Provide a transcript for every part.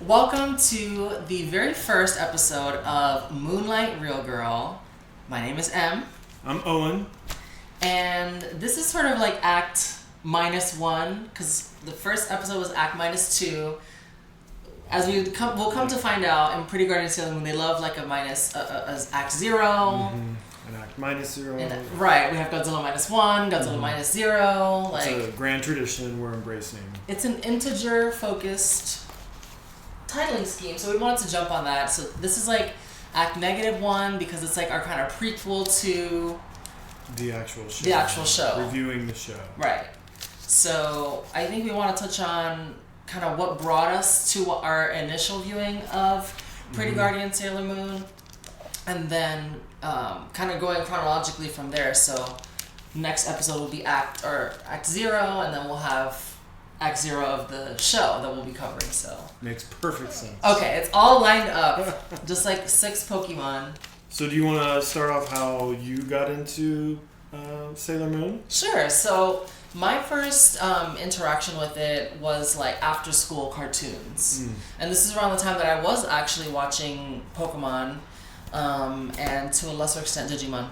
Welcome to the very first episode of Moonlight Real Girl. My name is Em. I'm Owen. And this is sort of like act -1, because the first episode was act -2. As we'll come to find out, in Pretty Guardian Sailor Moon, they love like a act 0. Mm-hmm. An act -0. Right, we have Godzilla -1, Godzilla -0. Like, it's a grand tradition we're embracing. It's an integer-focused titling scheme, so we wanted to jump on that. So this is like act -1 because it's like our kind of prequel to the actual show. The actual show. Reviewing the show. Right. So I think we want to touch on kind of what brought us to our initial viewing of Pretty Guardian Sailor Moon, and then kind of going chronologically from there. So next episode will be act 0, and then we'll have act 0 of the show that we'll be covering. So makes perfect sense. Okay, it's all lined up, just like 6 Pokemon. So do you want to start off how you got into Sailor Moon? Sure. So my first interaction with it was like after school cartoons. And this is around the time that I was actually watching Pokemon, and to a lesser extent Digimon.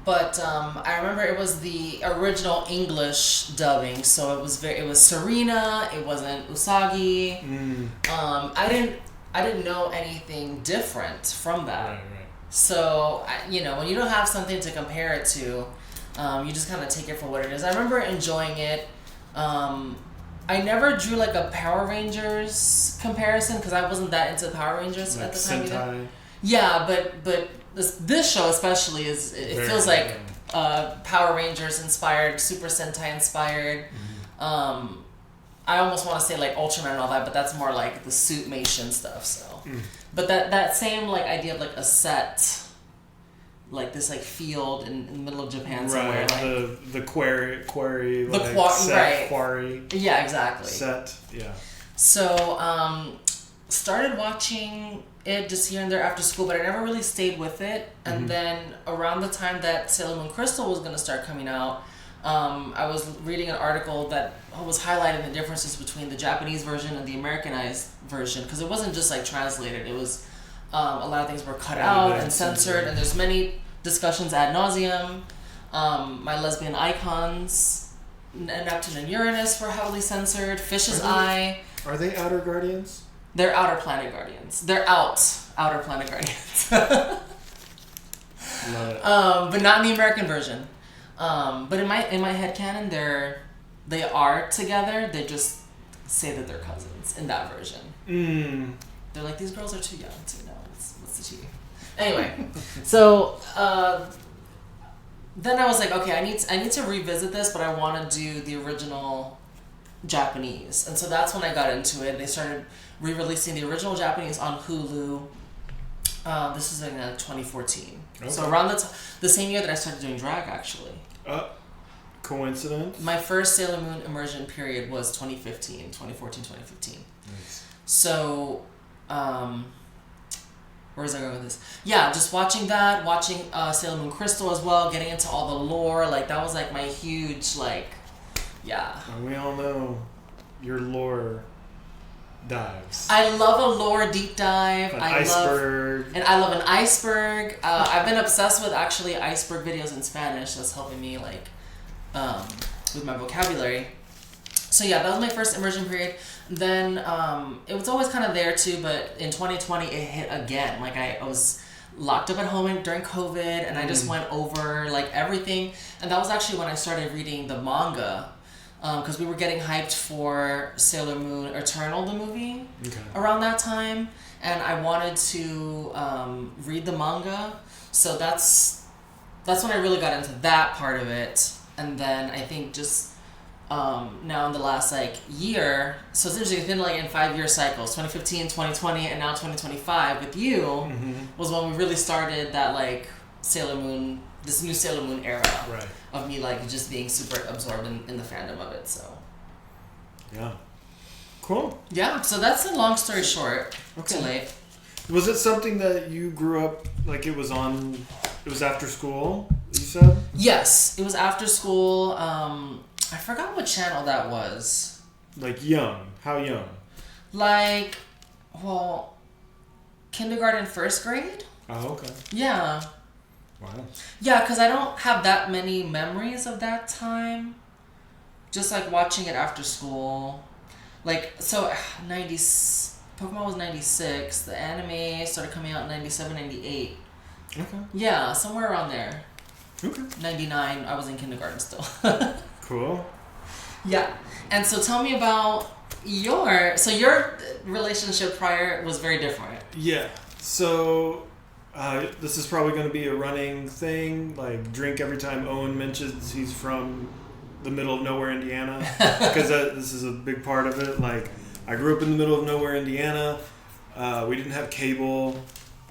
But I remember it was the original English dubbing, so it was Serena, it wasn't Usagi. I didn't know anything different from that. Right. So, when you don't have something to compare it to, you just kind of take it for what it is. I remember enjoying it. I never drew like a Power Rangers comparison because I wasn't that into Power Rangers like at the time Sentai. either. Yeah, but this show especially it feels like Power Rangers inspired, Super Sentai inspired. I almost want to say like Ultraman and all that, but that's more like the suitmation stuff. So, but that same like idea of like a set, like this like field in the middle of Japan somewhere, like the quarry, the like set, right. quarry. Yeah, exactly. Set, yeah. So, started watching it just here and there after school, but I never really stayed with it. And then around the time that Sailor Moon Crystal was going to start coming out, I was reading an article that was highlighting the differences between the Japanese version and the Americanized version, because it wasn't just like translated. It was a lot of things were cut out and censored, and there's many discussions ad nauseum. My lesbian icons, Neptune and Uranus, were heavily censored. Fish's Eye. Are they Outer Guardians? They're Outer Planet Guardians. They're Outer Planet Guardians. Love it. But not in the American version. But in my headcanon, they are together. They just say that they're cousins in that version. They're like, these girls are too young to know what's the tea. Anyway, so then I was like, okay, I need to revisit this, but I want to do the original Japanese, and so that's when I got into it. They started re-releasing the original Japanese on Hulu. This is in 2014. Okay. So around the same year that I started doing drag, actually. Coincidence? My first Sailor Moon immersion period was 2014, 2015. Nice. So, where was I going with this? Yeah, just watching Sailor Moon Crystal as well, getting into all the lore. Like, that was like my huge, like, yeah. And we all know your lore dives. I love a lore deep dive. I love an iceberg. I've been obsessed with actually iceberg videos in Spanish. That's helping me like with my vocabulary. So yeah, that was my first immersion period. Then it was always kind of there too, but in 2020 it hit again. Like I was locked up at home during COVID, and I just went over like everything. And that was actually when I started reading the manga. Because we were getting hyped for Sailor Moon Eternal, the movie, around that time, and I wanted to read the manga, so that's when I really got into that part of it. And then I think just now in the last like year, so it's interesting, it's been like in 5-year cycles, 2015, 2020, and now 2025 with you was when we really started that like Sailor Moon, this new Sailor Moon era of me like just being super absorbed in the fandom of it. So yeah, cool. Yeah, so that's a long story short. Okay. Too late. Was it something that you grew up like it was after school, you said? Yes, it was after school. I forgot what channel that was. Like young. How young? Like, well, kindergarten, first grade? Oh, okay. Yeah. Wow. Yeah, because I don't have that many memories of that time. Just like watching it after school. Like, so 90s, Pokemon was 96. The anime started coming out in 97, 98. Okay. Yeah, somewhere around there. Okay. 99, I was in kindergarten still. Cool. Yeah. And so tell me about your relationship prior was very different. Yeah. So this is probably going to be a running thing. Like, drink every time Owen mentions he's from the middle of nowhere, Indiana, because this is a big part of it. Like, I grew up in the middle of nowhere, Indiana. We didn't have cable,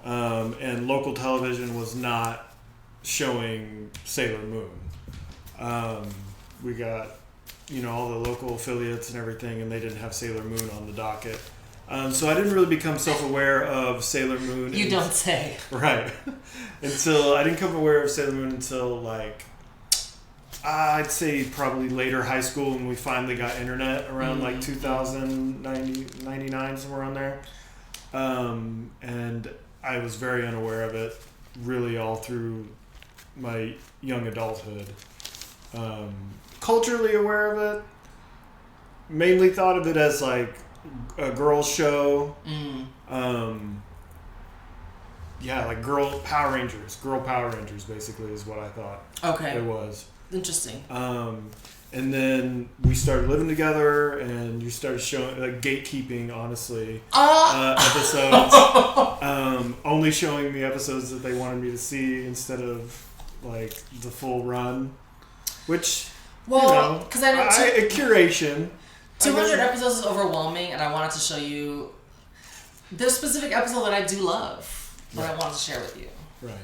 and local television was not showing Sailor Moon. We got, all the local affiliates and everything, and they didn't have Sailor Moon on the docket. So I didn't really become self-aware of Sailor Moon. You don't say. Right. Until I didn't become aware of Sailor Moon until, like, I'd say probably later high school, when we finally got internet around like 2000, 99, somewhere around there. And I was very unaware of it really all through my young adulthood. Culturally aware of it. Mainly thought of it as like a girl show. Yeah, like Girl Power Rangers basically is what I thought it was. Interesting. And then we started living together, and you started showing, like, gatekeeping, honestly, episodes. Only showing me episodes that they wanted me to see instead of, like, the full run. Which, because a curation. 200 episodes is overwhelming, and I wanted to show you the specific episode that I do love that I wanted to share with you. Right.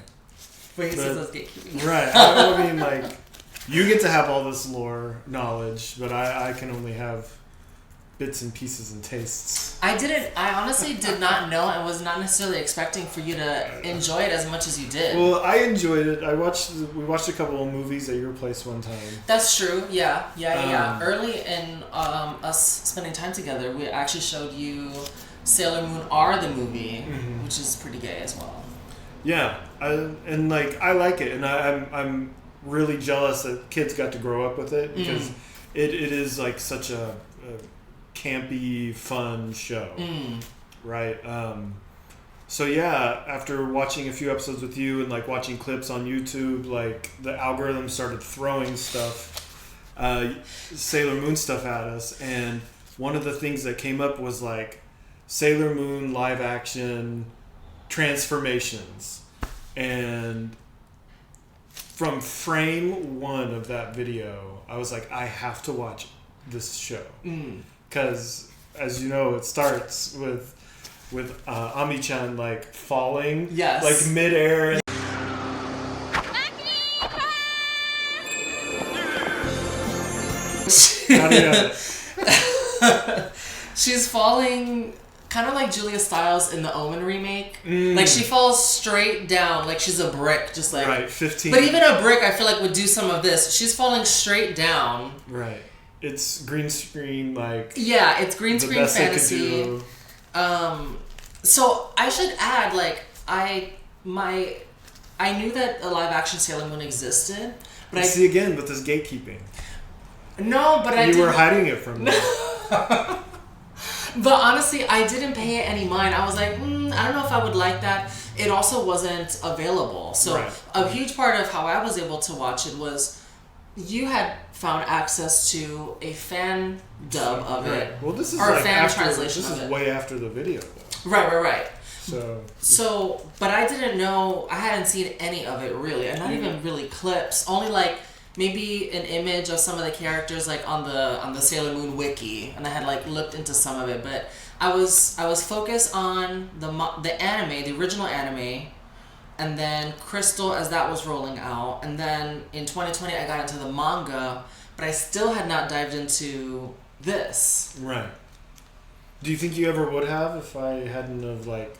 But he says that's gatekeeping. Right. I mean, like, you get to have all this lore knowledge, but I can only have bits and pieces and tastes. I honestly did not know and was not necessarily expecting for you to enjoy it as much as you did. Well, I enjoyed it. We watched a couple of movies at your place one time. That's true. Yeah. Early in us spending time together, we actually showed you Sailor Moon R, the movie, which is pretty gay as well. Yeah. I like it, and I'm really jealous that kids got to grow up with it, because it is like such a campy, fun show, right? So yeah, after watching a few episodes with you and like watching clips on YouTube, like the algorithm started throwing stuff, Sailor Moon stuff at us, and one of the things that came up was like Sailor Moon live action transformations, and from frame one of that video, I was like, I have to watch this show. Because, as you know, it starts with Ami-chan, like, falling. Yes. Like, mid-air. And how do you know it? She's falling kind of like Julia Stiles in the Omen remake. Like, she falls straight down, like she's a brick, just like... Right, 15. But even a brick, I feel like, would do some of this. She's falling straight down. Right. It's green screen, like... Yeah, it's green screen best fantasy. They could do. So, I should add, like, I knew that a live-action Sailor Moon existed, but See, again, with this gatekeeping. No, but You were hiding it from me. But honestly, I didn't pay it any mind. I was like, I don't know if I would like that. It also wasn't available. So a huge part of how I was able to watch it was you had found access to a fan dub of it. Well, this is or like a fan after, translation this of is it. way after the video, though. Right. So, but I didn't know, I hadn't seen any of it really, and not even really clips. Only like maybe an image of some of the characters like on the Sailor Moon wiki, and I had like looked into some of it, but I was focused on the anime, the original anime, and then Crystal as that was rolling out, and then in 2020 I got into the manga, but I still had not dived into this. Right. Do you think you ever would have if I hadn't have like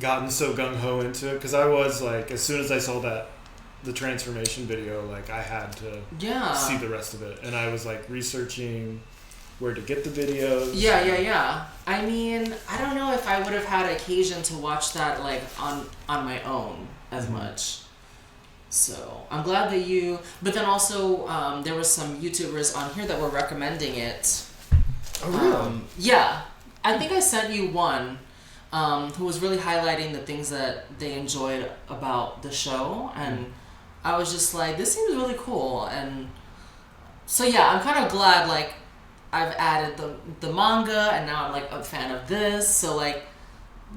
gotten so gung-ho into it? Because I was like, as soon as I saw the transformation video, like I had to see the rest of it, and I was like researching where to get the videos. Yeah. I mean, I don't know if I would have had occasion to watch that like on my own as much. So I'm glad that you. But then also, there was some YouTubers on here that were recommending it. Oh really? Yeah, I think I sent you one. Who was really highlighting the things that they enjoyed about the show, and I was just like, this seems really cool. And so yeah, I'm kind of glad like I've added the manga, and now I'm like a fan of this. So like,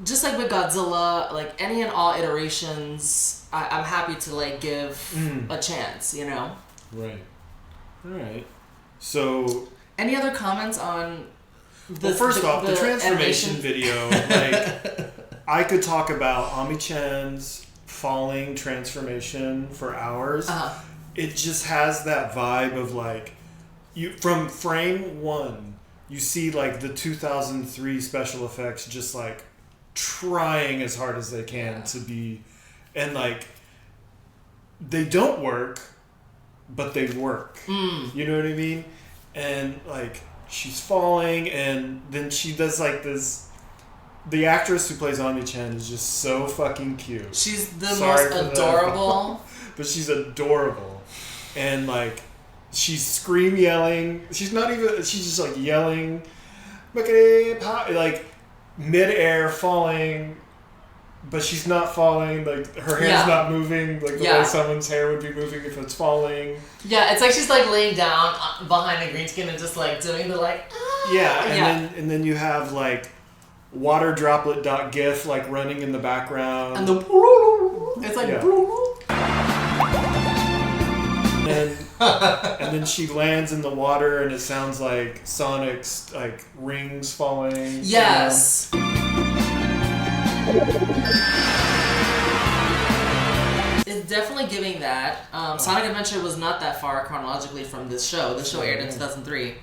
just like with Godzilla, like any and all iterations, I'm happy to like give a chance, you know? Right. All right. So any other comments on the transformation video, like, I could talk about Ami-chan's falling transformation for hours. It just has that vibe of like, from frame one, you see like the 2003 special effects just like trying as hard as they can to be, and like, they don't work, but they work. You know what I mean? And like, she's falling, and then she does like this. The actress who plays Ami-chan is just so fucking cute. She's the most adorable. But she's adorable. And like, she's yelling. She's just like yelling. Like, mid-air falling. But she's not falling, like, her hair's not moving, like the way someone's hair would be moving if it's falling. Yeah, it's like she's like laying down behind a green screen and just like doing the like, and then you have like water droplet .gif like running in the background. And the it's like and then she lands in the water and it sounds like Sonic's like rings falling. Yes. It's definitely giving that. Sonic Adventure was not that far chronologically from this show. This show aired in 2003.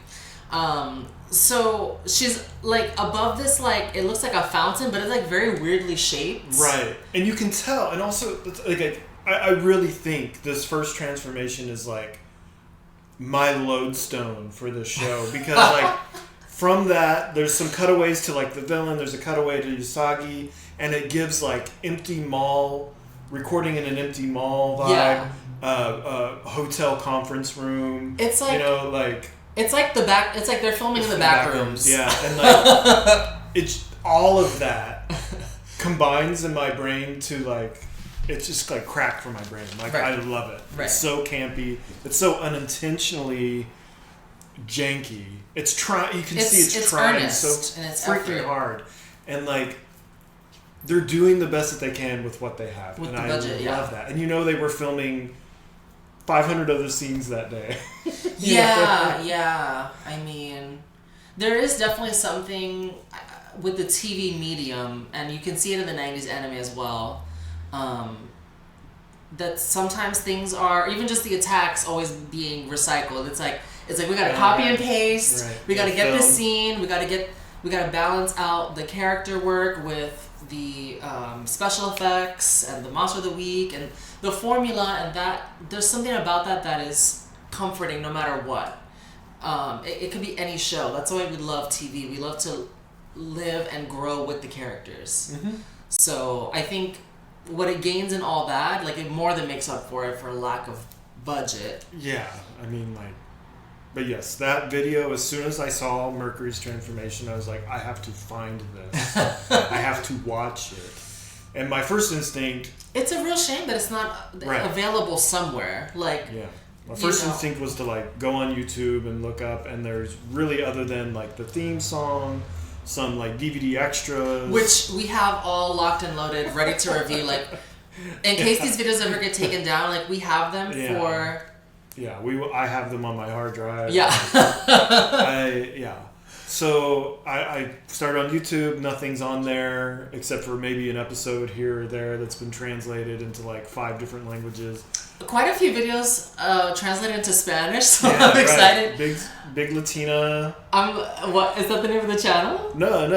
So she's like above this, like, it looks like a fountain, but it's like very weirdly shaped. Right. And you can tell, and also, like, I really think this first transformation is like my lodestone for this show, because like from that there's some cutaways to like the villain, there's a cutaway to Usagi, and it gives like empty mall, recording in an empty mall vibe, hotel conference room. It's like, you know, like, it's like it's like they're filming in the back rooms. Yeah, and like it's all of that combines in my brain to like, it's just like crack for my brain. Like, I love it. Right. It's so campy. It's so unintentionally janky. You can see it's trying so freaking hard. And like, they're doing the best that they can with what they have. With and the budget, I love that. And you know, they were filming 500 other scenes that day. Yeah. I mean, there is definitely something with the TV medium, and you can see it in the 90s anime as well, that sometimes things are, even just the attacks always being recycled. It's like we gotta copy and paste. Right. We gotta get this scene. We gotta balance out the character work with the special effects and the monster of the week and the formula, and that there's something about that is comforting no matter what. It could be any show. That's why we love TV. We love to live and grow with the characters. Mm-hmm. So I think what it gains in all that, like, it more than makes up for it for lack of budget. Yeah, I mean, like, but yes, that video, as soon as I saw Mercury's transformation, I was like, I have to find this. I have to watch it. And my first instinct... It's a real shame that it's not available somewhere. Like, yeah. My first instinct was to like go on YouTube and look up, and there's really, other than like the theme song, some like DVD extras, which we have all locked and loaded, ready to review. Like, in case these videos ever get taken down, like, we have them for. Yeah, I have them on my hard drive. Yeah. So I started on YouTube. Nothing's on there except for maybe an episode here or there that's been translated into like 5 different languages. Quite a few videos translated into Spanish, so I'm excited. Big Latina. What is that, the name of the channel? No,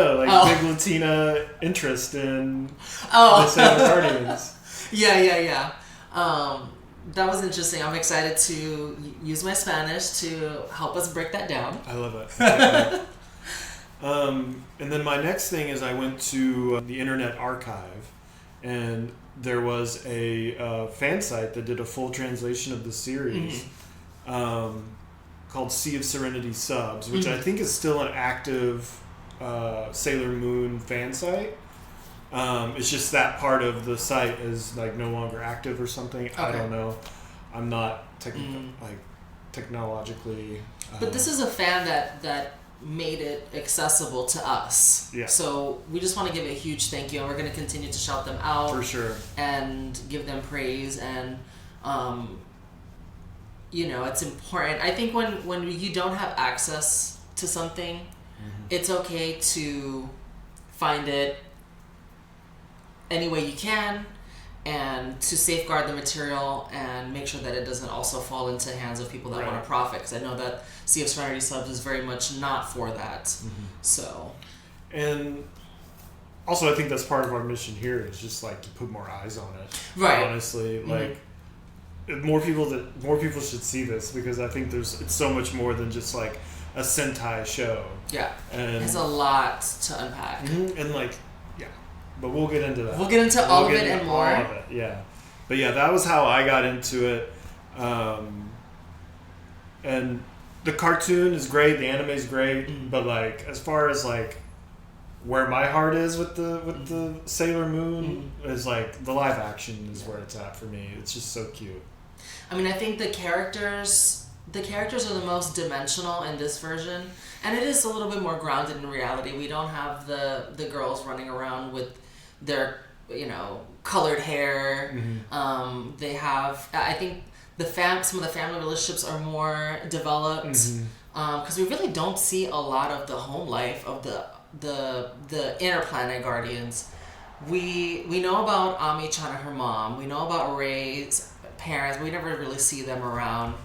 Big Latina interest in the Seven Guardians. Yeah. that was interesting. I'm excited to use my Spanish to help us break that down. I love it. And then my next thing is I went to the Internet Archive, and there was a fan site that did a full translation of the series called Sea of Serenity Subs, which I think is still an active Sailor Moon fan site. It's just that part of the site is like no longer active or something. Okay. I don't know. I'm not technologically. But this is a fan that made it accessible to us. Yeah. So we just want to give a huge thank you, and we're going to continue to shout them out for sure and give them praise. And it's important. I think when you don't have access to something, it's okay to find it any way you can, and to safeguard the material and make sure that it doesn't also fall into the hands of people that want to profit. Because I know that Sea of Serenity Subs is very much not for that. So, and also I think that's part of our mission here is just like to put more eyes on it. Right. Honestly, like more people should see this, because I think it's so much more than just like a Sentai show. Yeah. And there's a lot to unpack. And like. But we'll get into that. We'll get into all of it and more. All of it, yeah. But yeah, that was how I got into it. And the cartoon is great, the anime is great, but like as far as like where my heart is with the Sailor Moon is like the live action is where it's at for me. It's just so cute. I mean, I think the characters are the most dimensional in this version, and it is a little bit more grounded in reality. We don't have the girls running around with their colored hair. They have, I think some of the family relationships are more developed, because we really don't see a lot of the home life of the interplanet guardians. We know about Ami-chan and her mom. We know about Rei's parents. We never really see them around.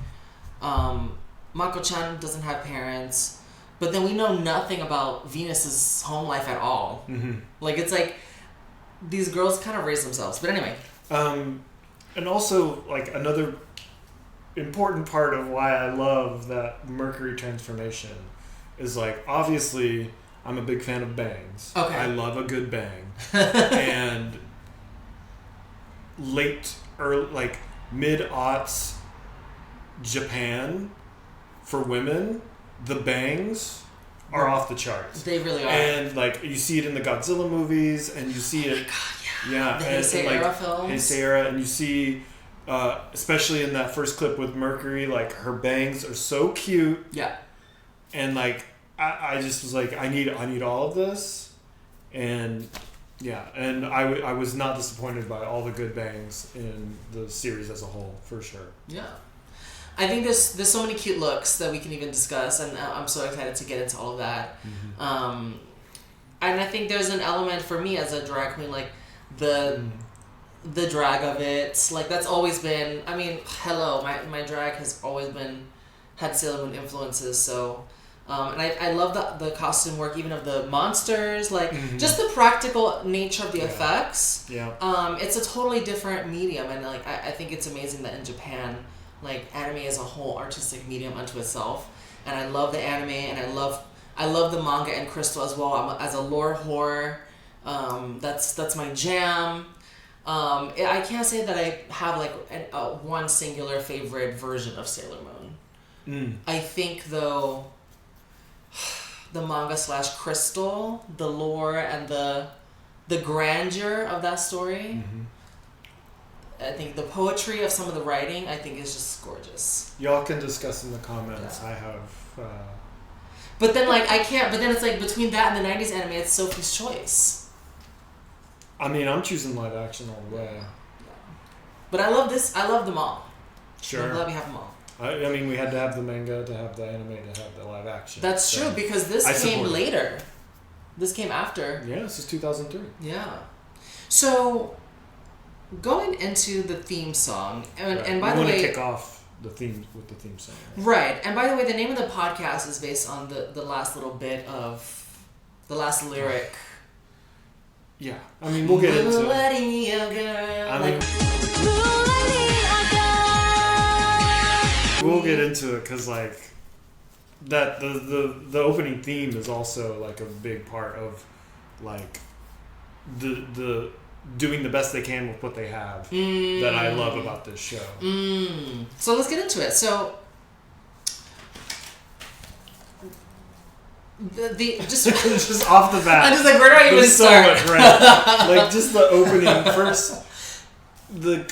Mako-chan doesn't have parents, but then we know nothing about Venus's home life at all. Like, it's like these girls kind of raise themselves. But anyway. And also, like, another important part of why I love that Mercury transformation is, like, obviously I'm a big fan of bangs. Okay. I love a good bang. And mid-aughts Japan, for women, the bangs are off the charts. They really are. And like you see it in the Godzilla movies, and you see it. Yeah. The and Heisei era films. Heisei era, and you see, especially in that first clip with Mercury, like her bangs are so cute. Yeah. And like I just was like, I need all of this, and yeah, and I was not disappointed by all the good bangs in the series as a whole, for sure. Yeah. I think there's so many cute looks that we can even discuss, and I'm so excited to get into all of that. And I think there's an element for me as a drag queen, like the drag of it. Like that's always been. I mean, hello, my drag has always had Sailor Moon influences. So, and I love the costume work, even of the monsters, like just the practical nature of the effects. Yeah. It's a totally different medium, and like I think it's amazing that in Japan, like anime is a whole artistic medium unto itself, and I love the anime, and I love the manga and Crystal as well. As a lore whore, that's my jam. I can't say that I have like one singular favorite version of Sailor Moon. I think though, the manga / Crystal, the lore and the grandeur of that story. I think the poetry of some of the writing, I think, is just gorgeous. Y'all can discuss in the comments. Yeah. I have. But then, like, I can't. But then it's like between that and the '90s anime, it's Sophie's choice. I mean, I'm choosing live action all the way. Yeah. But I love this. I love them all. Sure. I'm glad we have them all. I mean, we had to have the manga, to have the anime, to have the live action. That's true, because this came later. This came after. Yeah, this is 2003. Yeah. So, going into the theme song, and by the way, we want to kick off the theme with the theme song. Right, and by the way, the name of the podcast is based on the last little bit of the last lyric. Yeah, I mean, we'll get into it. Moonlight Real Girl. I mean, Moonlight Real Girl. we'll get into it because like that the opening theme is also like a big part of like the doing the best they can with what they have that I love about this show. So let's get into it. So the just off the bat, I'm just like, where do I even start? So much, right? Like just the opening first, the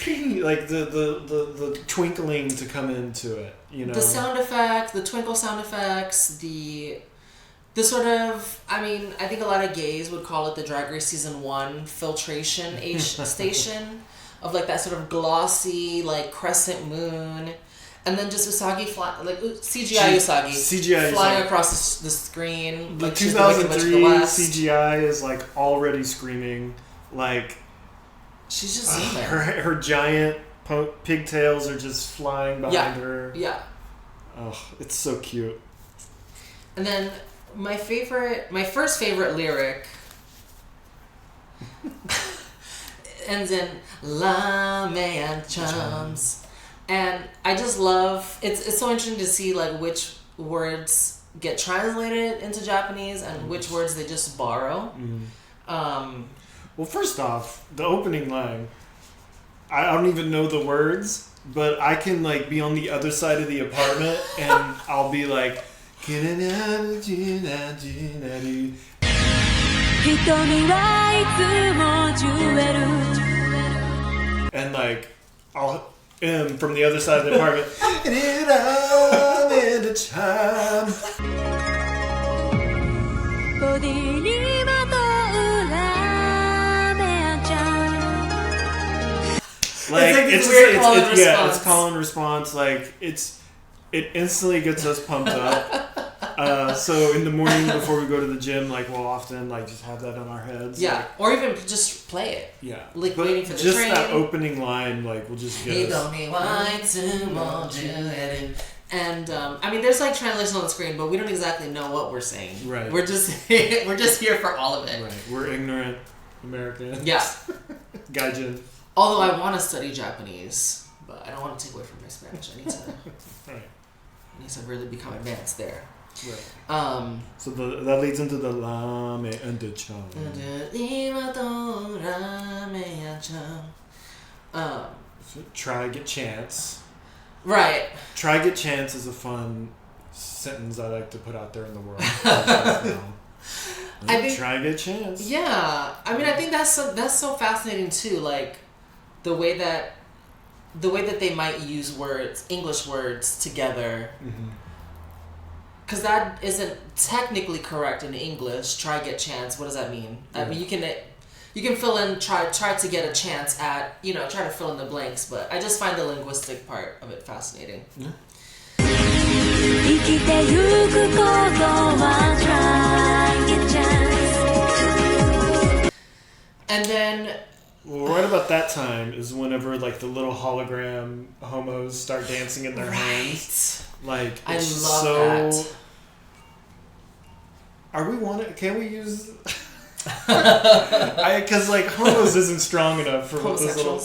twinkling to come into it, you know. The sound effect, the twinkle sound effects, the sort of, I mean, I think a lot of gays would call it the Drag Race Season 1 filtration station of like that sort of glossy like crescent moon. And then just Usagi CGI Usagi flying across the screen. The like 2003 CGI is like already screaming. Like she's just zooming. Her giant pigtails are just flying behind her. Yeah. Oh, it's so cute. And then my first favorite lyric ends in La Man Chums. And I just love it's so interesting to see like which words get translated into Japanese and which words they just borrow. Well, first off, the opening line, I don't even know the words, but I can like be on the other side of the apartment and I'll be like and like I'll from the other side of the apartment. Like it's call and response. Like it instantly gets us pumped up. So in the morning before we go to the gym, like we'll often like just have that on our heads. Yeah, like, or even just play it. Yeah, like but waiting for the just train. That opening line, like we'll just get us. And I mean, there's like translation on the screen, but we don't exactly know what we're saying. Right. We're just here for all of it. Right. We're ignorant Americans. Yeah. Gaijin. Although I want to study Japanese, but I don't want to take away from my Spanish. I need to. Right. I need to really become advanced there. Right. So that leads into the Lame and the Chum. Try get chance. Right. Try get chance is a fun sentence I like to put out there in the world. I think, try get chance. Yeah, I mean, I think that's so fascinating too. Like the way that they might use words, English words together. Because that isn't technically correct in English. Try get chance. What does that mean? I mean, you can fill in try to get a chance at, try to fill in the blanks, but I just find the linguistic part of it fascinating. And then right about that time is whenever like the little hologram homos start dancing in their hands. Like I love that. Can we use because like homos isn't strong enough for those little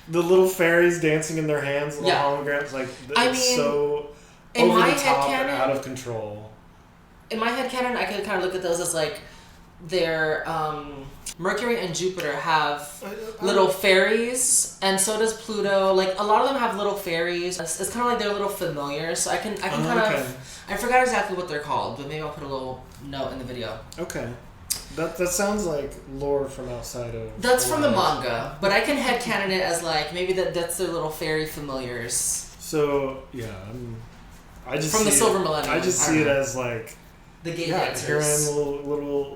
the little fairies dancing in their hands, little holograms, like it's so over the top and out of control. In my headcanon, I can kind of look at those as like they're Mercury and Jupiter have little fairies, and so does Pluto. Like a lot of them have little fairies. It's kind of like they're little familiars. So I can kind of I forgot exactly what they're called, but maybe I'll put a little note in the video. Okay. That sounds like lore from outside of. That's from the manga, but I can headcanon it as like maybe that's their little fairy familiars. So yeah, I just from the Silver Millennium. I just see it as like the gay dancers. Here I am,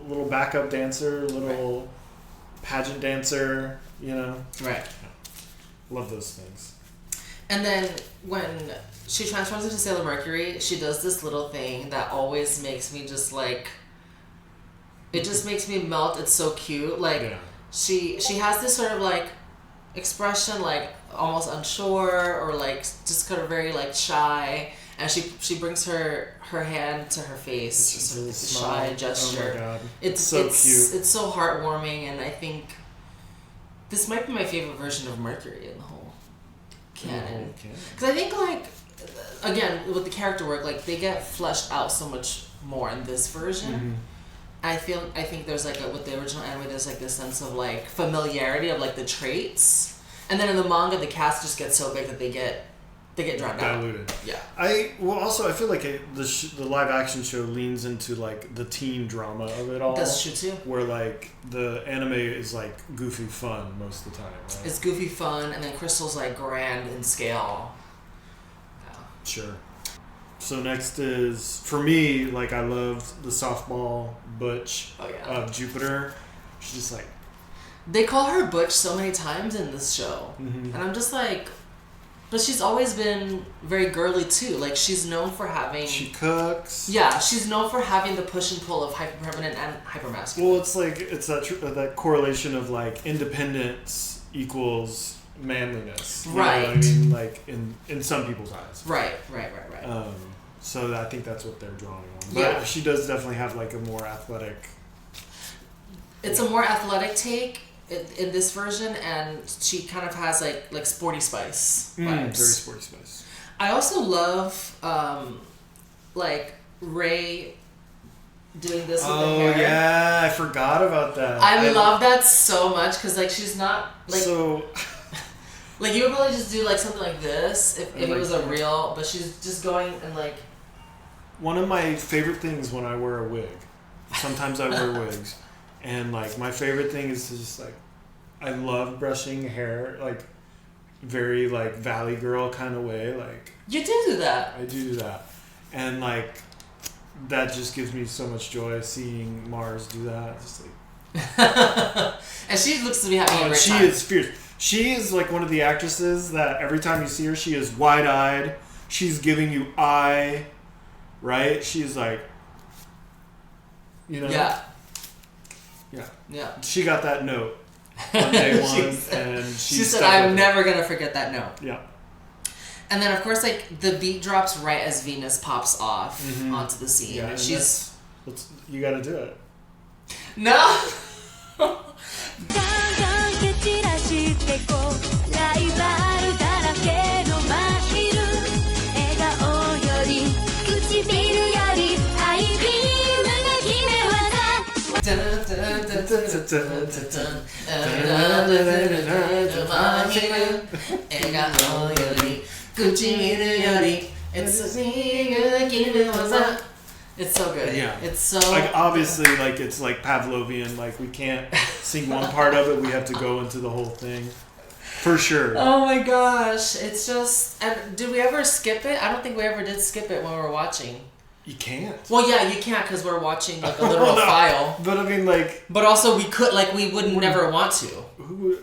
little backup dancer, little pageant dancer. Right. Love those things. And then when she transforms into Sailor Mercury, she does this little thing that always makes me just like. It just makes me melt. It's so cute. Like she has this sort of like expression, like almost unsure or like just kind of very like shy, and she brings her hand to her face, sort of like a shy gesture. Oh my God. It's so cute. It's so heartwarming, and I think this might be my favorite version of Mercury in the whole canon. Because I think like again, with the character work, like, they get fleshed out so much more in this version. Mm-hmm. I think there's like with the original anime, there's like this sense of like familiarity of like the traits, and then in the manga, the cast just gets so big that they get drowned out. Diluted. Yeah. I feel like the live action show leans into like the teen drama of it all. That's true too. Where like the anime is like goofy fun most of the time. Right? It's goofy fun, and then Crystal's like grand in scale. Yeah. Sure. So next is, for me, like, I love the softball Butch of Jupiter. She's just like... They call her Butch so many times in this show. Mm-hmm. And I'm just like... But she's always been very girly, too. Like, she's known for having... She cooks. Yeah, she's known for having the push and pull of hyper-feminine and hyper-masculine. Well, it's like, it's that correlation of, like, independence equals manliness. You right. know what I mean? Like, in some people's eyes. Right. So I think that's what they're drawing on. But yeah. she does definitely have like a more athletic... It's a more athletic take in this version, and she kind of has like Sporty Spice vibes. Very Sporty Spice. I also love like Ray doing this with the hair. Oh yeah, I forgot about that. I love that so much because like she's not like... So... Like, you would probably just do, like, something like this if it was a real... But she's just going and, like... One of my favorite things when I wear a wig... Sometimes I wear wigs. And, like, my favorite thing is to just, like... I love brushing hair, like, very, like, Valley Girl kind of way. Like... You do that. I do that. And, like... That just gives me so much joy seeing Mars do that. Just, like... And she looks to be having a great time. She is fierce. She is like one of the actresses that every time you see her, she is wide-eyed. She's giving you eye, right? She's like, you know? Yeah. She got that note on day one, and she said, "I'm never gonna forget that note." Yeah. And then, of course, like the beat drops right as Venus pops off onto the scene, Yeah, and she's. You got to do it. No. It's so good. Yeah. It's so... Like, obviously, like, it's like Pavlovian. Like, we can't sing one part of it. We have to go into the whole thing. For sure. Oh my gosh. It's just... And did we ever skip it? I don't think we ever did skip it when we were watching. You can't. Well, yeah, you can't because we're watching, like, a literal file. But, I mean, like... But also, we could, like, we would never want to. Who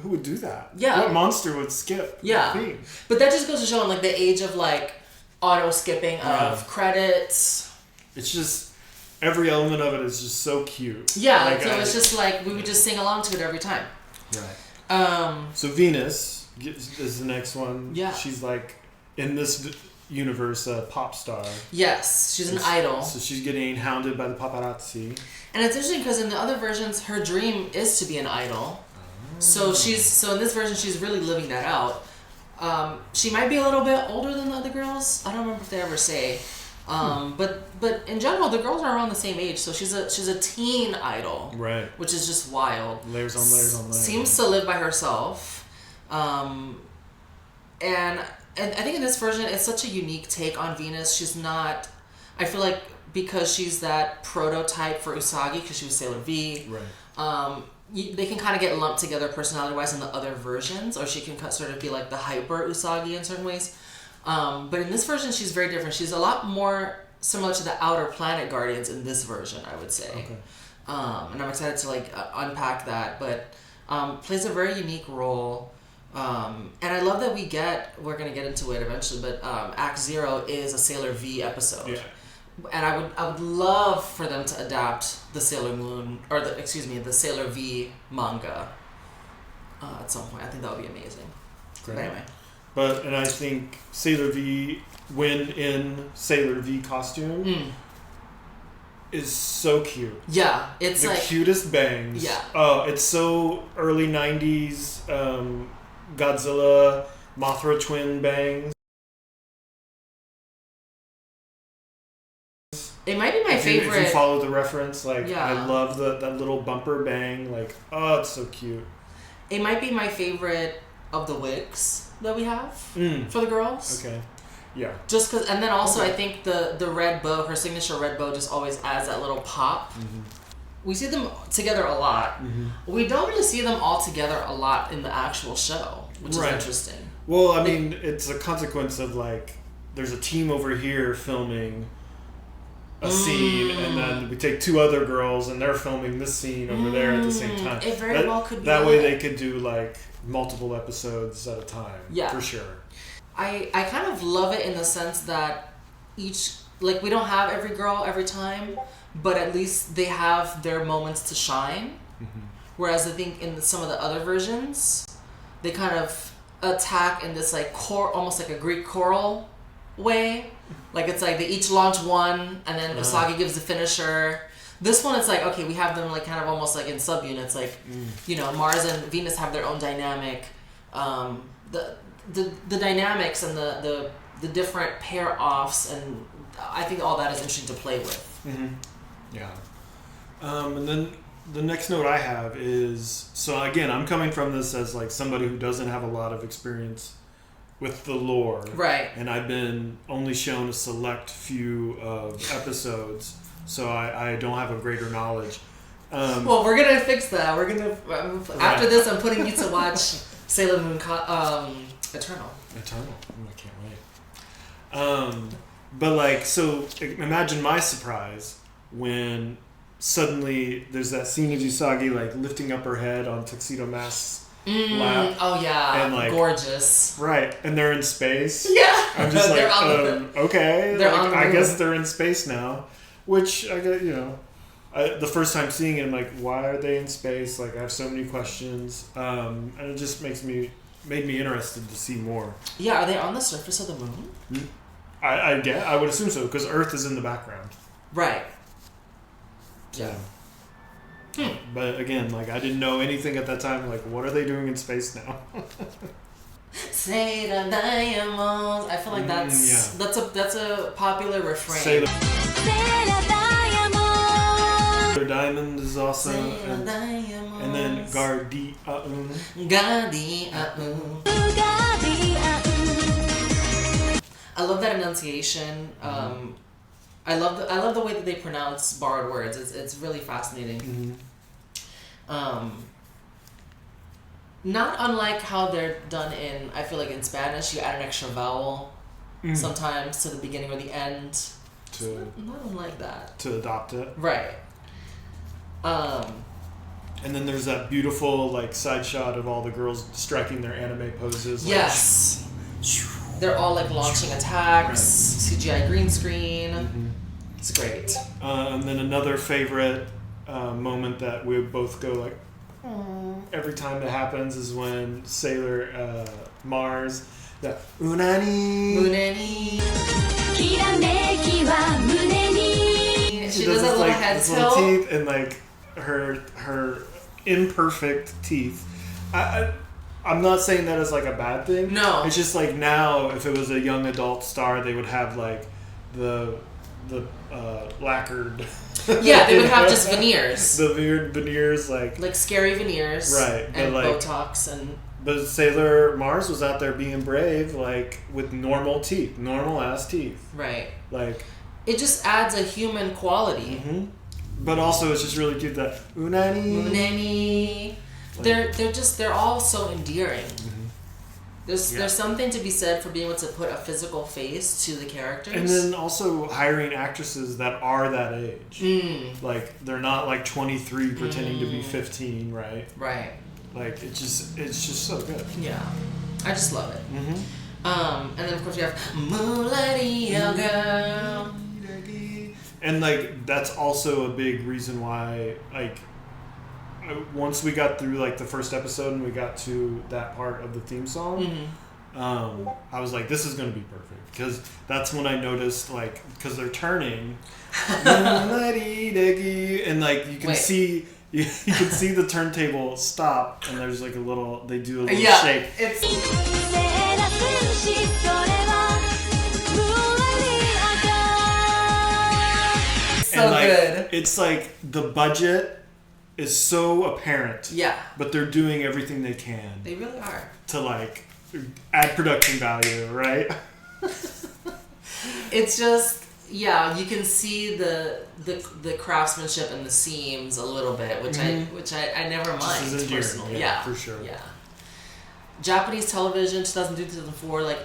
would do that? Yeah. What monster would skip? Yeah. The theme? But that just goes to show in, like, the age of, like, auto-skipping of credits. It's just... Every element of it is just so cute. Yeah, like, so it's just, like, we would just sing along to it every time. Right. So Venus is the next one. Yeah. She's, like, in this universe, a pop star. Yes, she's an idol. So she's getting hounded by the paparazzi. And it's interesting because in the other versions, her dream is to be an idol. So in this version, she's really living that out. She might be a little bit older than the other girls. I don't remember if they ever say. But in general, the girls are around the same age. So she's a teen idol. Right. Which is just wild. Layers on layers on layers. Seems to live by herself. And I think in this version, it's such a unique take on Venus. She's not... I feel like because she's that prototype for Usagi, because she was Sailor V. Right. They can kind of get lumped together personality-wise in the other versions, or she can sort of be like the hyper Usagi in certain ways. But in this version, she's very different. She's a lot more similar to the Outer Planet Guardians in this version, I would say. Okay. And I'm excited to like unpack that, but plays a very unique role. And I love that we're going to get into it eventually, but Act Zero is a Sailor V episode. Yeah. And I would love for them to adapt the Sailor Moon, or the Sailor V manga at some point. I think that would be amazing. Great. But anyway. And I think Sailor V, when in Sailor V costume, is so cute. Yeah, it's the like... cutest bangs. Yeah. Oh, it's so early 90s Godzilla, Mothra twin bangs. favorite. If you follow the reference, like Yeah. I love that little bumper bang. Like, oh, it's so cute. It might be my favorite of the wigs that we have for the girls. Okay. Yeah. Just because, and then also Okay. I think the red bow, her signature red bow, just always adds that little pop. We see them together a lot. We don't really see them all together a lot in the actual show, which is interesting. Well, I mean, it's a consequence of like, there's a team over here filming a scene, and then we take two other girls and they're filming this scene over there at the same time. It very well could be that way they could do like multiple episodes at a time. Yeah. For sure. I kind of love it in the sense that each, like, we don't have every girl every time, but at least they have their moments to shine. Whereas I think in some of the other versions, they kind of attack in this like almost like a Greek choral way. Like it's like they each launch one, and then Usagi gives the finisher. This one, it's like, okay, we have them like kind of almost like in subunits. Like, you know, Mars and Venus have their own dynamic. The dynamics and the different pair offs, and I think all that is interesting to play with. Yeah. And then the next note I have is, so again, I'm coming from this as like somebody who doesn't have a lot of experience with the lore. Right. And I've been only shown a select few of episodes, so I don't have a greater knowledge. Well, we're going to fix that. We're going to, after this, I'm putting you to watch Sailor Moon Eternal. I can't wait. But like, so imagine my surprise when suddenly there's that scene of Usagi like lifting up her head on Tuxedo Mask's lap. Oh yeah, and like gorgeous. Right, and they're in space. Yeah, I'm just like, okay, they're like, on the I moon. guess they're in space now. Which I get, you know, the first time seeing it, I'm like, why are they in space? Like, I have so many questions, and it just made me interested to see more. Yeah, are they on the surface of the moon? I would assume so, because Earth is in the background. Right. Yeah. But again, like, I didn't know anything at that time. Like, what are they doing in space now? Say the diamonds. I feel like that's a popular refrain. Say the diamond is also, and then Gardi I love that enunciation. I love the way that they pronounce borrowed words. It's really fascinating. Not unlike how they're done in, I feel like in Spanish, you add an extra vowel sometimes to the beginning or the end. Not unlike that. To adopt it. Right. And then there's that beautiful like side shot of all the girls striking their anime poses. Like, yes. They're all like launching attacks, CGI green screen. It's great. And then another favorite moment that we both go like, every time it happens is when Sailor Mars, the Unani. She does that little head this tilt. little teeth and like her imperfect teeth. I'm not saying that as like a bad thing. No. It's just like now, if it was a young adult star, they would have like the lacquered. Yeah, they would have just veneers. The weird veneers, like scary veneers, right? And like, Botox and. But Sailor Mars was out there being brave, like with normal teeth, normal ass teeth. Right. Like. It just adds a human quality. But also, it's just really cute that Unani. They're all so endearing. There's something to be said for being able to put a physical face to the characters. And then also hiring actresses that are that age. Like, they're not like 23 pretending to be 15, right? Right. Like, it's just so good. Yeah. I just love it. And then of course we have Moonlight Real Girl. And like, that's also a big reason why, like, once we got through like the first episode and we got to that part of the theme song, I was like, this is going to be perfect, because that's when I noticed, like, because they're turning and like you can see the turntable stop, and there's like they do a little shake. so and, like, good. It's like the budget is so apparent. Yeah. But they're doing everything they can. They really are. To like add production value, right? It's just, yeah, you can see the craftsmanship and the seams a little bit, which I never mind personally. Yeah, for sure. Yeah. Japanese television, 2002, 2004, like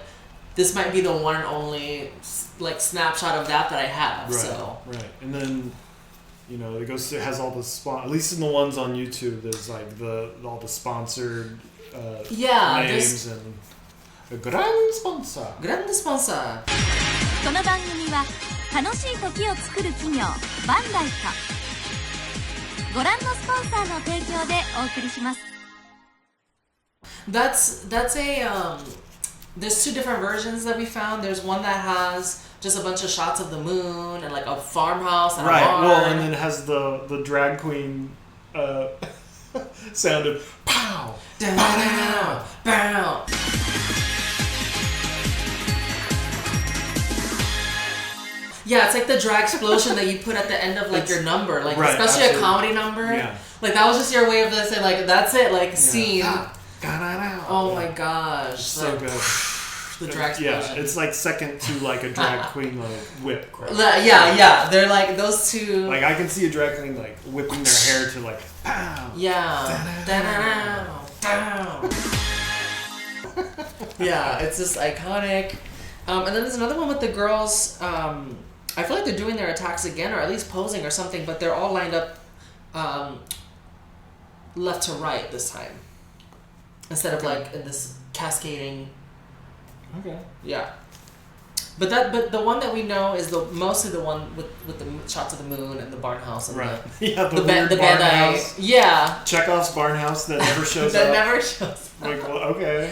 this might be the one and only like snapshot of that I have. Right, so right, and then it has all the at least in the ones on YouTube, there's like all the sponsored names and a grand sponsor. この番組は楽しい時を作る企業バンダイとご覧のスポンサーの提供でお送りします。That's a there's two different versions that we found. There's one that has just a bunch of shots of the moon and like a farmhouse and a barn. Well, and then it has the drag queen sound of pow, pow, pow. Yeah, it's like the drag explosion that you put at the end of like your number, like especially absolutely. A comedy number. Yeah. Like that was just your way of saying like that's it, like scene. Oh my gosh, so like, good. The drag explosion. Yeah, it's like second to like a drag queen like whip. Yeah, they're like those two. Like I can see a drag queen like whipping their hair to like pow. Yeah. Yeah, it's just iconic. And then there's another one with the girls. I feel like they're doing their attacks again, or at least posing or something, but they're all lined up left to right this time. Instead of like in this cascading. Okay. Yeah. But the one that we know is mostly the one with the shots of the moon and the barn house and the weird the barn Bandai. house. Yeah. Chekhov's barn house that never shows that up. That never shows up. Like, well, okay.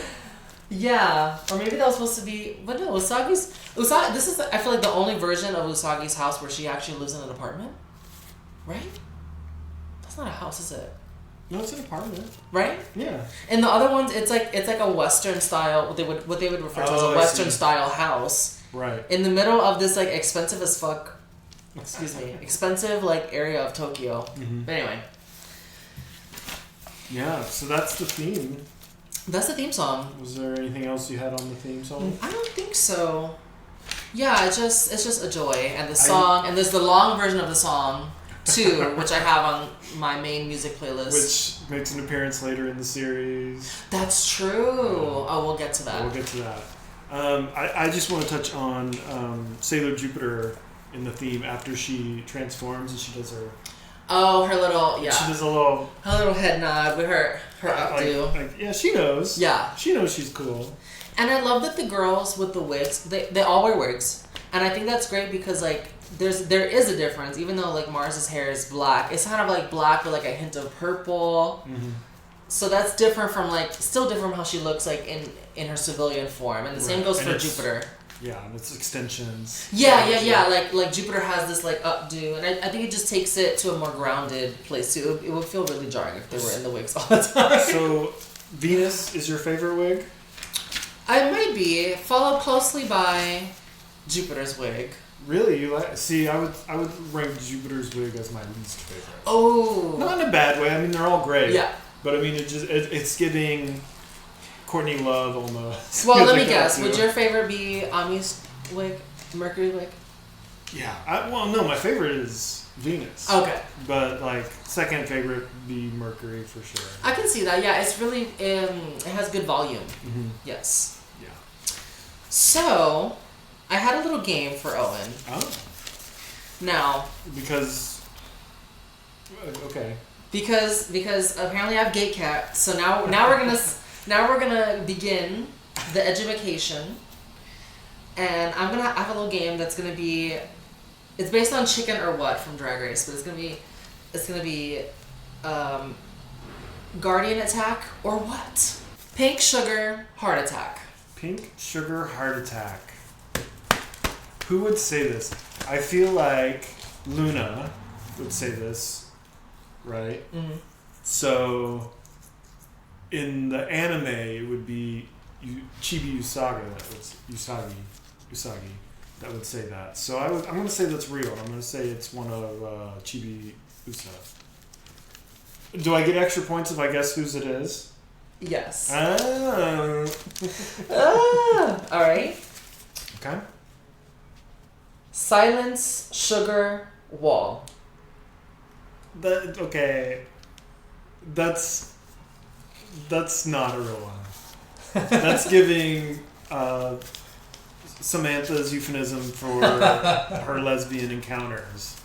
Yeah, or maybe that was supposed to be. But no, Usagi's. This is, I feel like, the only version of Usagi's house where she actually lives in an apartment. Right? That's not a house, is it? No, it's an apartment. Right? Yeah. And the other ones, it's like a Western style. What they would refer to as a Western style house. Right. In the middle of this like expensive as fuck. Excuse me, expensive like area of Tokyo. Mm-hmm. But anyway. Yeah. So that's the theme. That's the theme song. Was there anything else you had on the theme song? I don't think so. Yeah, it's just a joy, and the song, and there's the long version of the song too, which I have on my main music playlist. Which makes an appearance later in the series. That's true. Oh, we'll get to that. We'll get to that. I just want to touch on Sailor Jupiter in the theme after she transforms and she does her. Oh, her little She does her little head nod with her updo. Yeah, she knows. Yeah, she knows she's cool. And I love that the girls with the wigs, they all wear wigs, and I think that's great because like there is a difference, even though like Mars's hair is black. It's kind of like black with like a hint of purple. Mm-hmm. So that's different from still different from how she looks like in her civilian form, and the same goes for Jupiter. Yeah, and it's extensions. Yeah. Like Jupiter has this like updo, and I think it just takes it to a more grounded place too. It would feel really jarring if they were in the wigs all the time. So, Venus is your favorite wig? I might be, followed closely by Jupiter's wig. Really? You like? See, I would rank Jupiter's wig as my least favorite. Oh. Not in a bad way. I mean, they're all great. Yeah. But I mean, it's giving Courtney Love almost. Well, let me guess. Would your favorite be Ami's wig, Mercury wig? Yeah. No, my favorite is Venus. Okay. But second favorite would be Mercury for sure. I can see that. Yeah, it's really it has good volume. Mm-hmm. Yes. Yeah. So, I had a little game for Owen. Oh. Now. Because. Okay. Because apparently I have gate cat, so now we're gonna begin the education, and I have a little game that's gonna be, it's based on Chicken or What from Drag Race, but it's gonna be Guardian Attack or What? Pink Sugar Heart Attack. Pink Sugar Heart Attack. Who would say this? I feel like Luna would say this. Right? Mm-hmm. So, in the anime, it would be Chibi Usagi. Usagi. that would say that. So I'm going to say that's real. I'm going to say it's one of Chibi Usa. Do I get extra points if I guess whose it is? Yes. Ah. All right. Okay. Silence, sugar, wall. Okay. That's not a real one. That's giving Samantha's euphemism for her lesbian encounters.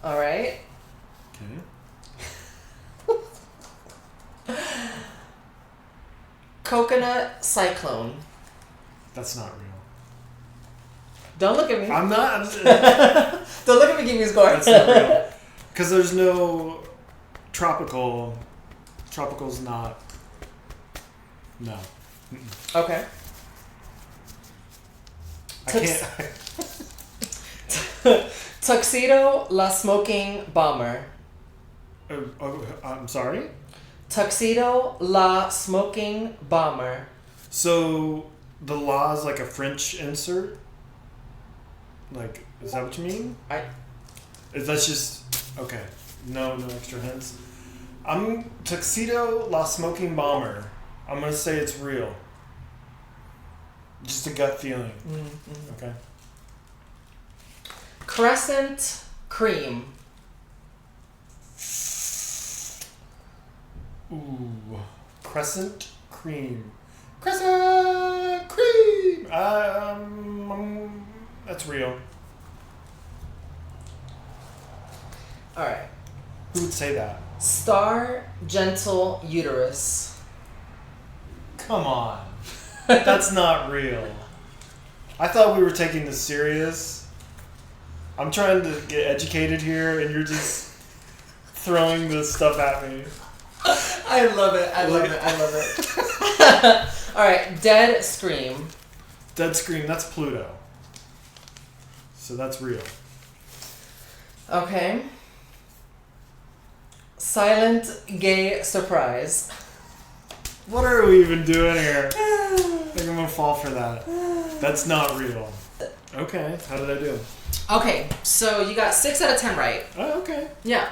All right. Okay. Coconut cyclone. That's not real. Don't look at me. I'm not. Don't look at me. Give me a score. That's not real. Because there's no tropical. Tropical's not. No. Mm-mm. Okay. I can't. Tuxedo La Smoking Bomber. I'm sorry? Tuxedo La Smoking Bomber. So the law is like a French insert? Like, is that what you mean? That's just... Okay. No extra hints. Tuxedo La Smoking Bomber. I'm going to say it's real. Just a gut feeling. Mm-hmm. Okay. Crescent Cream. Ooh. Crescent Cream. Crescent Cream! That's real. Alright. Who would say that? Star Gentle Uterus. Come on. That's not real. I thought we were taking this serious. I'm trying to get educated here, and you're just throwing this stuff at me. I love it. I love it. All right. Dead Scream. Dead Scream, that's Pluto. So that's real. Okay. Silent Gay Surprise. What are we even doing here? I think I'm going to fall for that. That's not real. Okay. How did I do? Okay. So you got 6 out of 10 right. Oh, okay. Yeah.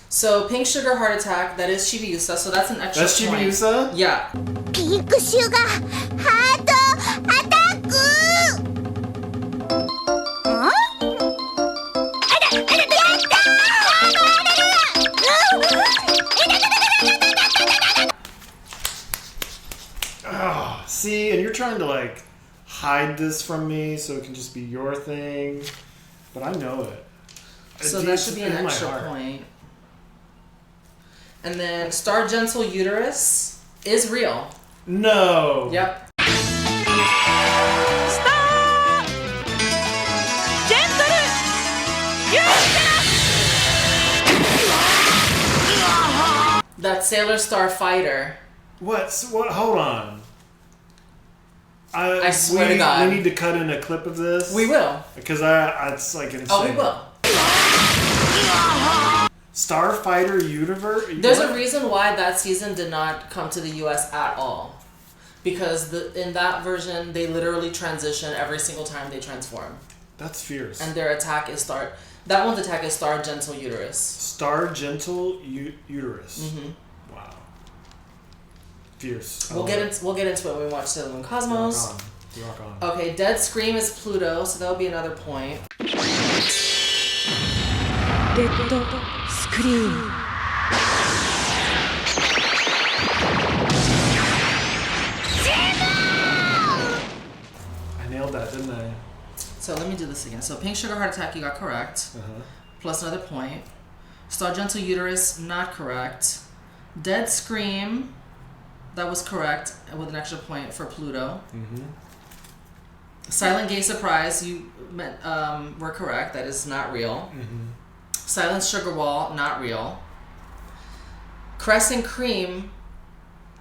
So Pink Sugar Heart Attack, that is Chibiusa, so that's an extra That's point. Chibiusa? Yeah. Pink Sugar Heart Attack! Oh, see, and you're trying to like hide this from me so it can just be your thing, but I know it. So that should be an extra point. And then Star Gentle Uterus is real. No. Yep. Star Gentle Uterus! That's Sailor Star Fighter. What? Hold on. I swear to God. We need to cut in a clip of this. We will. Because it's like insane. Oh, we will. Starfighter Universe? There's a reason why that season did not come to the US at all. Because in that version, they literally transition every single time they transform. That's fierce. And their attack is that one's attack is Star Gentle Uterus. Star Gentle Uterus. Mm-hmm. Wow. Fierce. We'll get into it when we watch Sailor Moon Cosmos. Rock on. Okay, Dead Scream is Pluto, so that'll be another point. Dead Scream. I nailed that, didn't I? So let me do this again. So Pink Sugar Heart Attack, you got correct. Uh-huh. Plus another point. Star Gentle Uterus, not correct. Dead Scream, that was correct, with an extra point for Pluto. Mm-hmm. Silent Gay Surprise, you were correct. That is not real. Mm-hmm. Silent Sugar Wall, not real. Crescent Cream,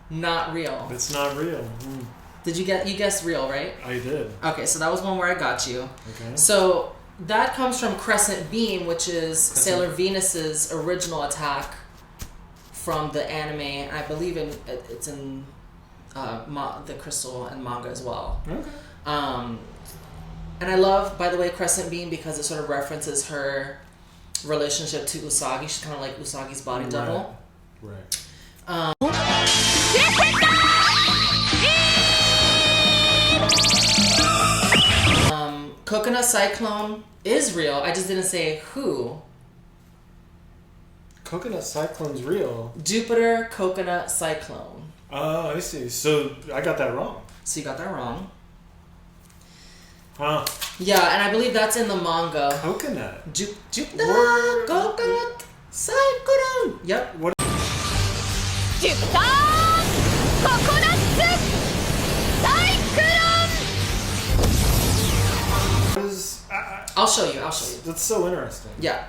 not real. It's not real. Mm. Did you guessed real, right? I did. Okay, so that was one where I got you. Okay. So that comes from Crescent Beam, which is Sailor Venus's original attack from the anime. I believe it's in the crystal and manga as well. Okay. And I love, by the way, Crescent Beam because it sort of references her relationship to Usagi. She's kind of like Usagi's body double. Right. Coconut Cyclone is real. I just didn't say who. Coconut Cyclone's real. Jupiter Coconut Cyclone. Oh, I see. So I got that wrong. So you got that wrong. Huh. Yeah, and I believe that's in the manga. Coconut. Jupiter Coconut Cyclone. Yep. What? Jupiter Coconut Cyclone. I'll show you. That's so interesting. Yeah.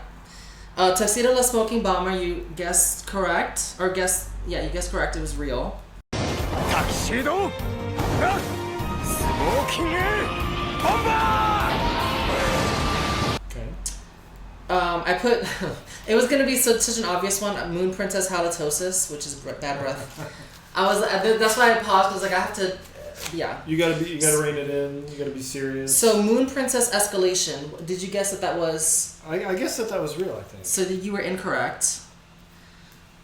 Tuxedo La Smoking Bomber, you guessed correct. You guessed correct. It was real. Tuxedo La Smoking Bomber! Okay. I put... it was going to be such an obvious one. Moon Princess Halitosis, which is bad breath. That's why I paused. I was like, I have to... Yeah. You gotta rein it in. You gotta be serious. So Moon Princess Escalation. Did you guess that was? I guess that was real. I think. So you were incorrect.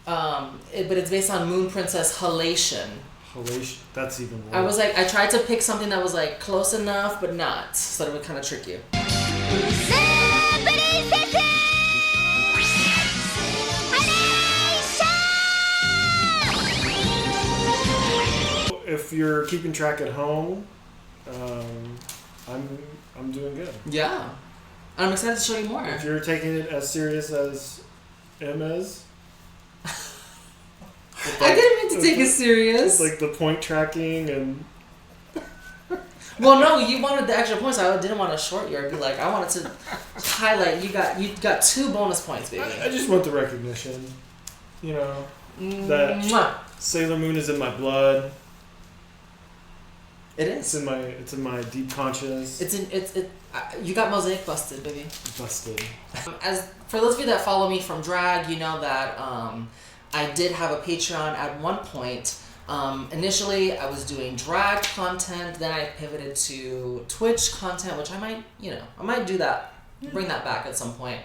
But it's based on Moon Princess Halation. Halation. That's even worse. I was like, I tried to pick something that was like close enough, but not, so that it would kind of trick you. If you're keeping track at home, I'm doing good. Yeah, I'm excited to show you more. If you're taking it as serious as M is, I didn't mean to take it serious. Like the point tracking and. Well, no, you wanted the extra points. I didn't want to short you. I'd be like, I wanted to highlight. You got 2 bonus points, baby. I just want the recognition. You know that Mwah. Sailor Moon is in my blood. It is. It's in my deep conscious. You got Mosaic busted, baby. Busted. As for those of you that follow me from drag, you know that I did have a Patreon at one point. Initially, I was doing drag content. Then I pivoted to Twitch content, which I might do that, bring that back at some point.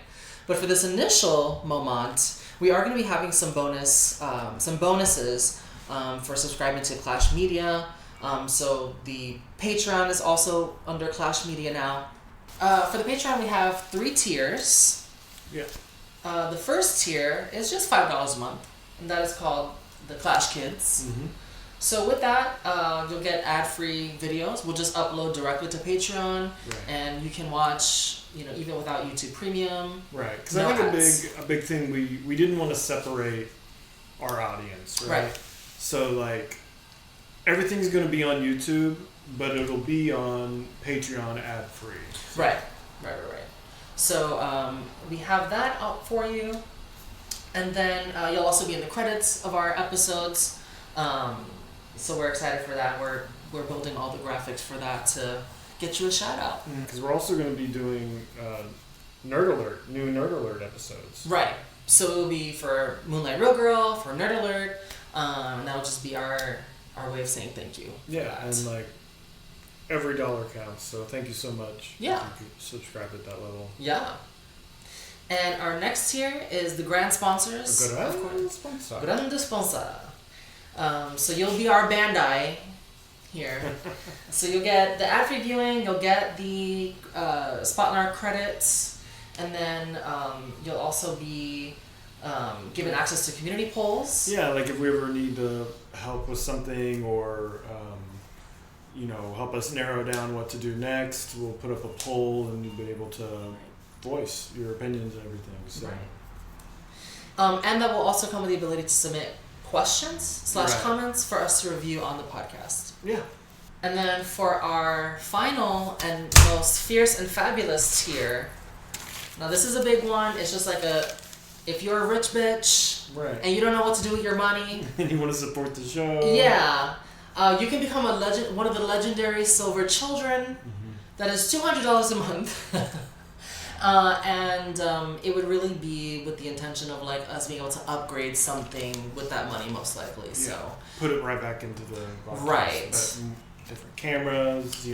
But for this initial moment, we are going to be having some bonuses for subscribing to Clash Media. So the Patreon is also under Clash Media now. For the Patreon, we have 3 tiers. Yeah. The first tier is just $5 a month, and that is called the Clash Kids. Mm-hmm. So with that, you'll get ad-free videos. We'll just upload directly to Patreon, and you can watch, even without YouTube Premium. Right. Because I think a big thing we didn't want to separate our audience, right? So like. Everything's going to be on YouTube, but it'll be on Patreon ad-free. Right. So we have that up for you. And then you'll also be in the credits of our episodes. So we're excited for that. We're building all the graphics for that to get you a shout-out. Because we're also going to be doing new Nerd Alert episodes. Right. So it will be for Moonlight Real Girl, for Nerd Alert. And that'll just be our way of saying thank you. Yeah, and like every dollar counts, so thank you so much. Yeah. If you subscribe at that level. Yeah. And our next tier is the grand sponsors. Grande sponsor. Grande sponsor. So you'll be our Bandai here. So you'll get the ad-free viewing, you'll get the spot in our credits, and then you'll also be given access to community polls. Yeah, like if we ever need help with something or, help us narrow down what to do next, we'll put up a poll and you'll be able to voice your opinions and everything. So. Right. And that will also come with the ability to submit questions / comments for us to review on the podcast. Yeah. And then for our final and most fierce and fabulous tier, now this is a big one. It's just like if you're a rich bitch and you don't know what to do with your money and you want to support the show, you can become one of the legendary silver children. That is $200 a month. And it would really be with the intention of like us being able to upgrade something with that money, most likely. Yeah. So Put it right back into the box. Right. But different cameras,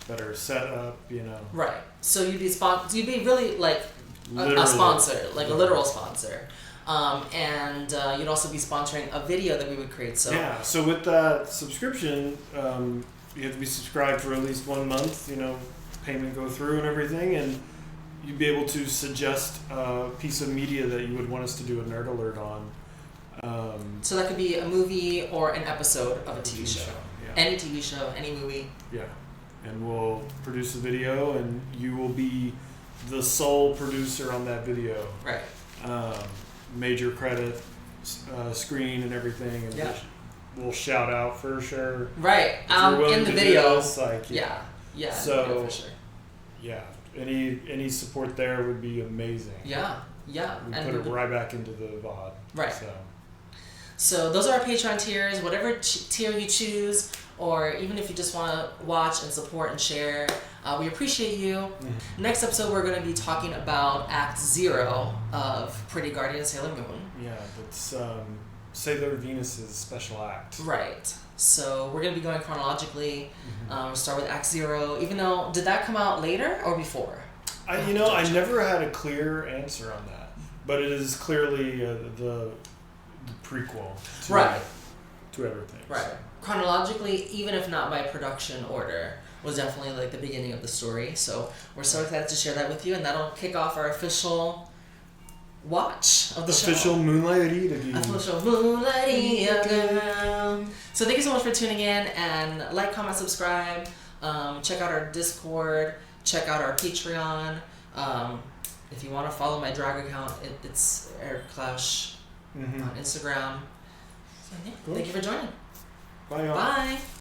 better setup, Right. So you'd be really like Literally. a sponsor, like a literal sponsor. And you'd also be sponsoring a video that we would create. So yeah. So with that subscription, you have to be subscribed for at least 1 month. Payment go through and everything, and you'd be able to suggest a piece of media that you would want us to do a nerd alert on. So that could be a movie or an episode of a TV show. Yeah. Any TV show, any movie. Yeah. And we'll produce a video, and you will be the sole producer on that video. Right. Major credit, screen and everything, and Yeah. we'll shout out for sure. Right. If you're willing In the to do video. this, Yeah. So for sure. yeah, any support there would be amazing. Yeah. We And put it right back into the VOD. Right. So So those are our Patreon tiers. Whatever tier you choose, or even if you just want to watch and support and share, we appreciate you. Mm-hmm. Next episode, we're going to be talking about Act 0 of Pretty Guardian Sailor Moon. yeah, that's Sailor Venus's special act. Right. So we're going to be going chronologically. Mm-hmm. We'll start with Act 0. Even though, did that come out later or before? I never had a clear answer on that, but it is clearly the prequel to everything. Right. So. Chronologically, even if not by production order, was definitely like the beginning of the story. So we're so excited to share that with you, and that'll kick off our official watch of the Official show. Moonlight Real Official Moonlight Real Girl. So thank you so much for tuning in, and like, comment, subscribe. Check out our Discord. Check out our Patreon. If you want to follow my drag account, it's Eric Clash on Instagram. So, yeah, Cool. Thank you for joining. Bye, y'all. Bye.